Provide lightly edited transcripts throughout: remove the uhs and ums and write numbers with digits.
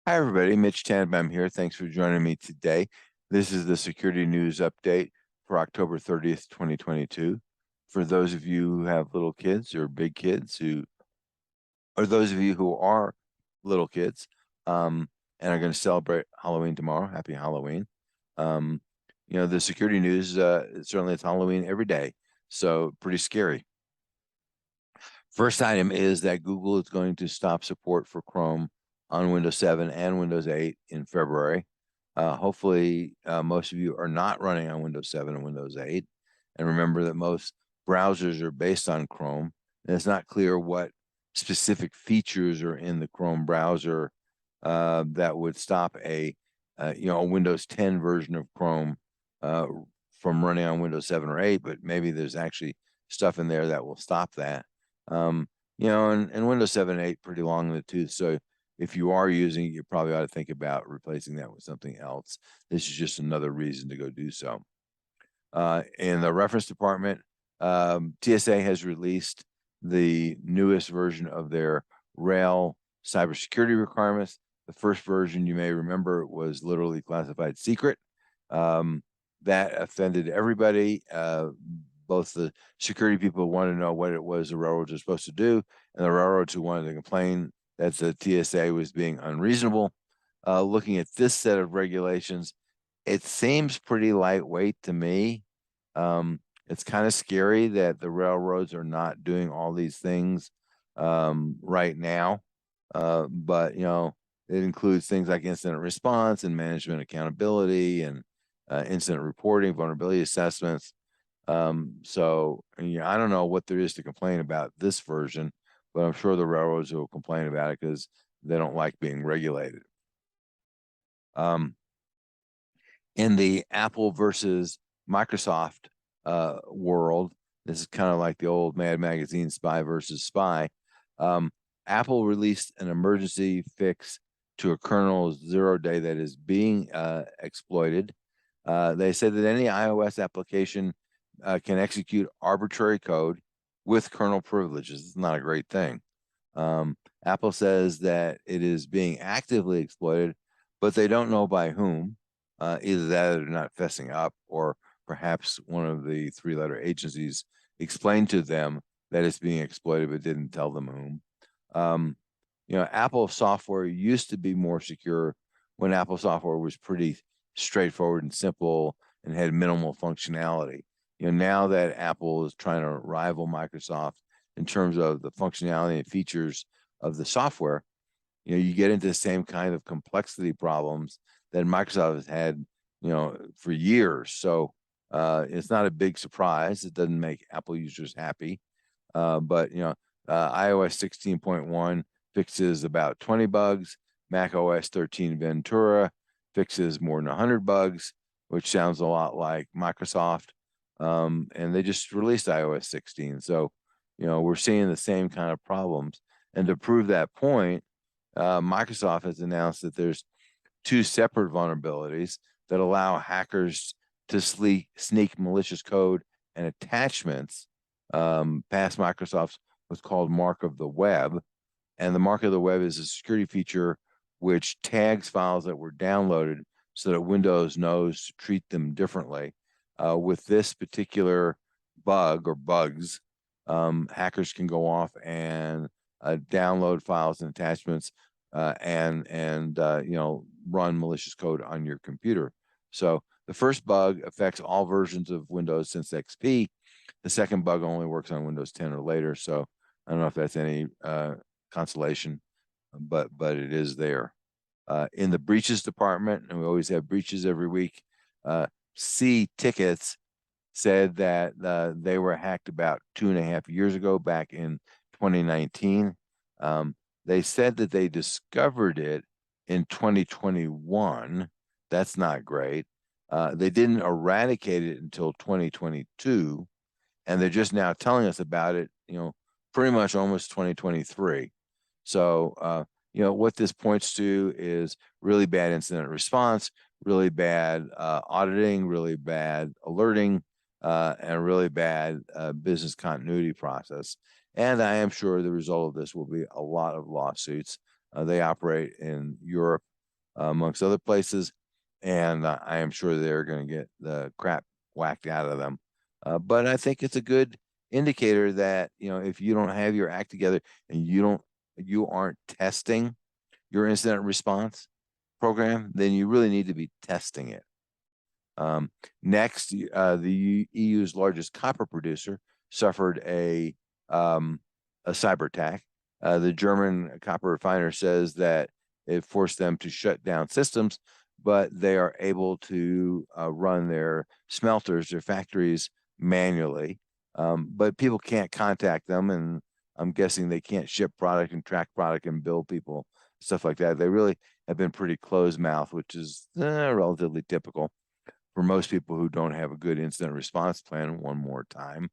Hi, everybody. Mitch Tanenbaum here. Thanks for joining me today. This is the security news update for October 30th, 2022. For those of you who have little kids or big kids or those of you who are little kids, and are going to celebrate Halloween tomorrow, happy Halloween. Um, the security news, certainly it's Halloween every day, so pretty scary. First item is that Google is going to stop support for Chrome on Windows 7 and Windows 8 in February. Hopefully, most of you are not running on Windows 7 and Windows 8. And remember that most browsers are based on Chrome. And it's not clear what specific features are in the Chrome browser that would stop a Windows 10 version of Chrome uh, from running on Windows 7 or 8, but maybe there's actually stuff in there that will stop that. And Windows 7 and 8 pretty long in the tooth. So if you are using it, you probably ought to think about replacing that with something else. This is just another reason to go do so. In the reference department, TSA has released the newest version of their rail cybersecurity requirements. The first version, you may remember, was literally classified secret. That offended everybody. Both the security people wanted to know what it was the railroads were supposed to do, and the railroads who wanted to complain that the TSA was being unreasonable. Looking at this set of regulations, it seems pretty lightweight to me. It's kind of scary that the railroads are not doing all these things right now. But it includes things like incident response and management accountability and incident reporting, vulnerability assessments. So I don't know what there is to complain about this version, but I'm sure the railroads will complain about it because they don't like being regulated. In the Apple versus Microsoft world, this is kind of like the old Mad Magazine Spy versus Spy. Apple released an emergency fix to a kernel 0-day that is being exploited. They said that any iOS application can execute arbitrary code with kernel privileges. It's not a great thing. Apple says that it is being actively exploited, but they don't know by whom. Either that or they're not fessing up, or perhaps one of the three-letter agencies explained to them that it's being exploited but didn't tell them whom. Apple software used to be more secure when Apple software was pretty straightforward and simple and had minimal functionality. Now that Apple is trying to rival Microsoft in terms of the functionality and features of the software, you get into the same kind of complexity problems that Microsoft has had, for years. So it's not a big surprise. It doesn't make Apple users happy. But iOS 16.1 fixes about 20 bugs. Mac OS 13 Ventura fixes more than 100 bugs, which sounds a lot like Microsoft. And they just released iOS 16. So, we're seeing the same kind of problems. And to prove that point, Microsoft has announced that there's two separate vulnerabilities that allow hackers to sneak malicious code and attachments past Microsoft's what's called mark of the web. And the mark of the web is a security feature which tags files that were downloaded so that Windows knows to treat them differently. With this particular bug or bugs, hackers can go off and download files and attachments and run malicious code on your computer. So the first bug affects all versions of Windows since XP. The second bug only works on Windows 10 or later. So I don't know if that's any consolation, but it is there. In the breaches department, and we always have breaches every week, C Tickets said that they were hacked about 2.5 years ago, back in 2019. They said that they discovered it in 2021. That's not great. They didn't eradicate it until 2022, and they're just now telling us about it, pretty much almost 2023. So, what this points to is really bad incident response, really bad auditing, really bad alerting, and a really bad business continuity process. And I am sure the result of this will be a lot of lawsuits. They operate in Europe amongst other places. And I am sure they're going to get the crap whacked out of them. But I think it's a good indicator that, if you don't have your act together and you aren't testing your incident response program, then you really need to be testing it. Next, the EU's largest copper producer suffered a cyber attack. The German copper refiner says that it forced them to shut down systems, but they are able to run their smelters, their factories manually. But people can't contact them, and I'm guessing they can't ship product and track product and bill people, stuff like that. They really have been pretty closed mouth, which is relatively typical for most people who don't have a good incident response plan one more time.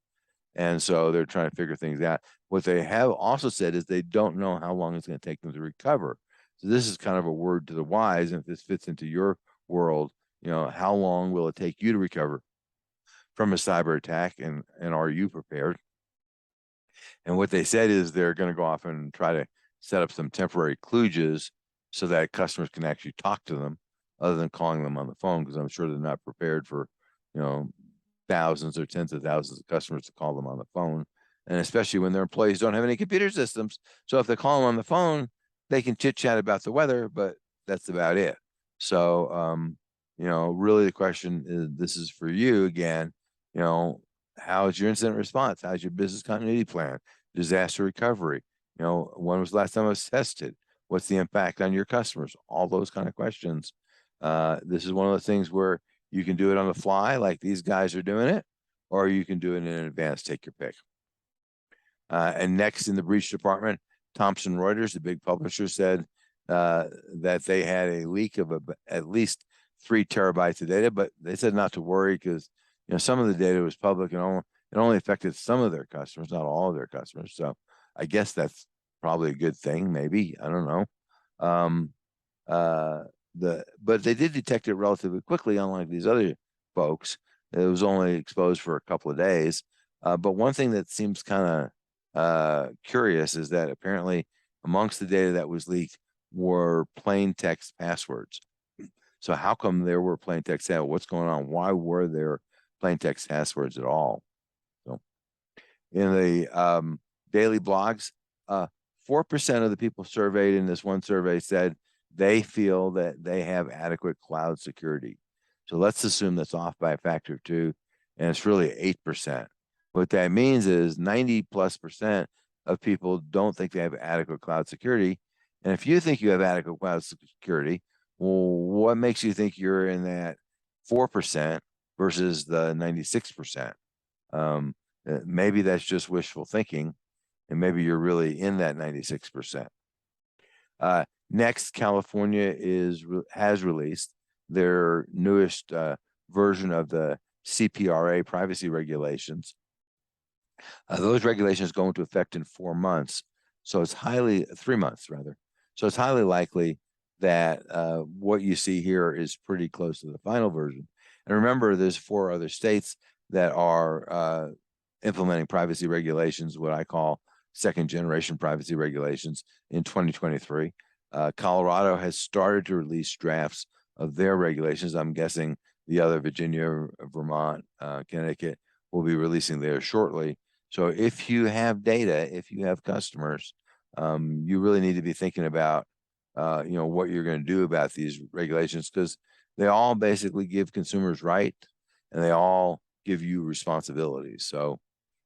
And so they're trying to figure things out. What they have also said is they don't know how long it's going to take them to recover. So this is kind of a word to the wise. And if this fits into your world, how long will it take you to recover from a cyber attack? And are you prepared? And what they said is they're going to go off and try to set up some temporary kludges so that customers can actually talk to them other than calling them on the phone, because I'm sure they're not prepared for, thousands or tens of thousands of customers to call them on the phone. And especially when their employees don't have any computer systems. So if they call them on the phone, they can chit chat about the weather, but that's about it. So, really the question is, this is for you again, how's your incident response? How's your business continuity plan? Disaster recovery? When was the last time it was tested? What's the impact on your customers? All those kind of questions. This is one of the things where you can do it on the fly, like these guys are doing it, or you can do it in advance. Take your pick. And next in the breach department, Thompson Reuters, the big publisher, said that they had a leak of at least 3 terabytes of data, but they said not to worry because some of the data was public and it only affected some of their customers, not all of their customers. So I guess that's probably a good thing. Maybe, I don't know. But they did detect it relatively quickly, unlike these other folks. It was only exposed for a couple of days. But one thing that seems kind of curious is that apparently amongst the data that was leaked were plain text passwords. So how come there were plain text? What's going on? Why were there plain text passwords at all? So in the daily blogs, 4% of the people surveyed in this one survey said they feel that they have adequate cloud security. So let's assume that's off by a factor of 2, and it's really 8%. What that means is 90+% of people don't think they have adequate cloud security. And if you think you have adequate cloud security, well, what makes you think you're in that 4% versus the 96%? Maybe that's just wishful thinking, and maybe you're really in that 96%. Next, California has released their newest version of the CPRA privacy regulations. Those regulations go into effect in 4 months, so it's 3 months rather. So it's highly likely that what you see here is pretty close to the final version. And remember, there's 4 other states that are implementing privacy regulations, what I call second generation privacy regulations, in 2023. Colorado has started to release drafts of their regulations. I'm guessing the other, Virginia, Vermont, Connecticut, will be releasing theirs shortly. So if you have data, if you have customers, you really need to be thinking about what you're going to do about these regulations, because they all basically give consumers right and they all give you responsibilities. So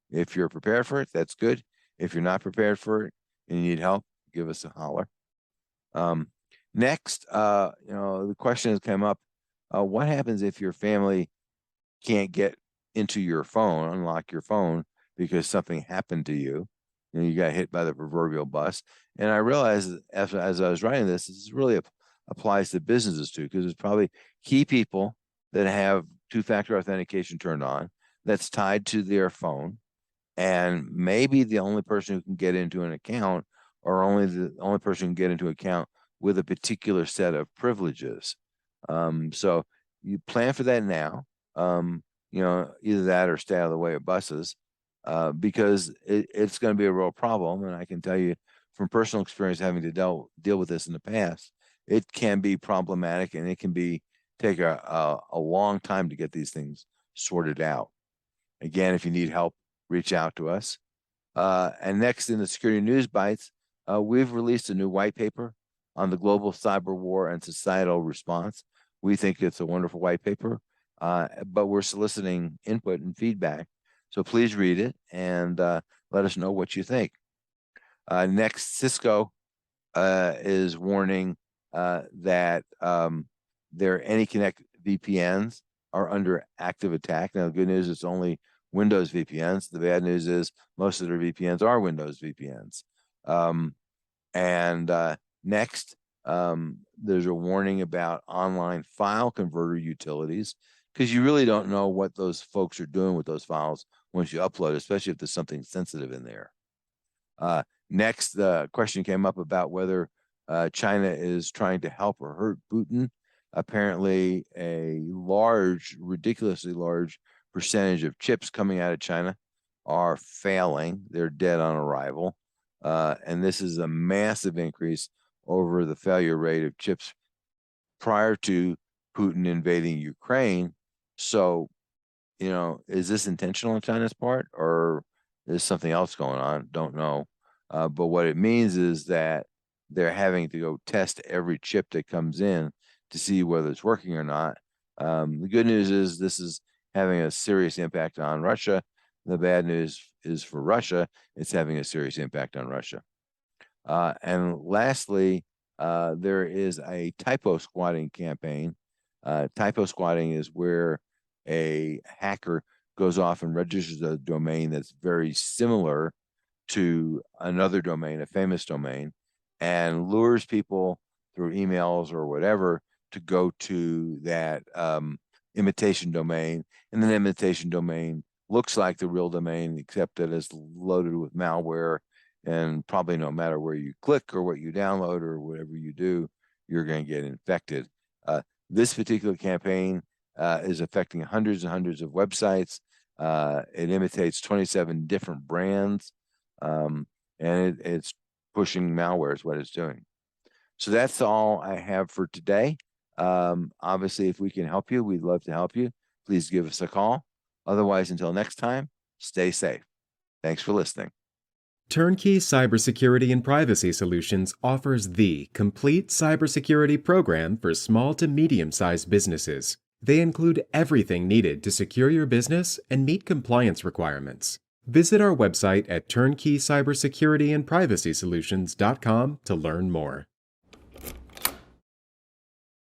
if you're prepared for it, that's good. If you're not prepared for it and you need help, give us a holler. Next, the question has come up, what happens if your family can't get into your phone, unlock your phone, because something happened to you? You got hit by the proverbial bus. And I realized as I was writing this really applies to businesses too, because it's probably key people that have 2-factor authentication turned on that's tied to their phone. And maybe the only person who can get into an account, or the only person who can get into an account with a particular set of privileges. So you plan for that now. Either that or stay out of the way of buses, because it's going to be a real problem. And I can tell you from personal experience, having to deal with this in the past, it can be problematic, and it can take a long time to get these things sorted out. Again, if you need help, reach out to us. And next in the Security News Bites, we've released a new white paper on the global cyber war and societal response. We think it's a wonderful white paper, but we're soliciting input and feedback. So please read it and let us know what you think. Next, Cisco is warning that their AnyConnect VPNs are under active attack. Now, the good news is it's only Windows VPNs. The bad news is most of their VPNs are Windows VPNs. Next, there's a warning about online file converter utilities, because you really don't know what those folks are doing with those files once you upload, especially if there's something sensitive in there. Next, the question came up about whether China is trying to help or hurt Putin. Apparently, a ridiculously large percentage of chips coming out of China are failing. They're dead on arrival. And this is a massive increase over the failure rate of chips prior to Putin invading Ukraine. So, is this intentional on China's part, or is something else going on? Don't know. But what it means is that they're having to go test every chip that comes in to see whether it's working or not. The good news is this is having a serious impact on Russia. The bad news is for Russia, it's having a serious impact on Russia. And lastly, there is a typo squatting campaign. Typo squatting is where a hacker goes off and registers a domain that's very similar to another domain, a famous domain, and lures people through emails or whatever to go to that imitation domain. And then imitation domain looks like the real domain, except that it's loaded with malware, and probably no matter where you click or what you download or whatever you do, you're going to get infected. This particular campaign is affecting hundreds and hundreds of websites. It imitates 27 different brands, and it's pushing malware is what it's doing. So that's all I have for today. Obviously, if we can help you, we'd love to help you. Please give us a call. Otherwise, until next time, stay safe. Thanks for listening. Turnkey Cybersecurity and Privacy Solutions offers the complete cybersecurity program for small to medium-sized businesses. They include everything needed to secure your business and meet compliance requirements. Visit our website at turnkeycybersecurityandprivacysolutions.com to learn more.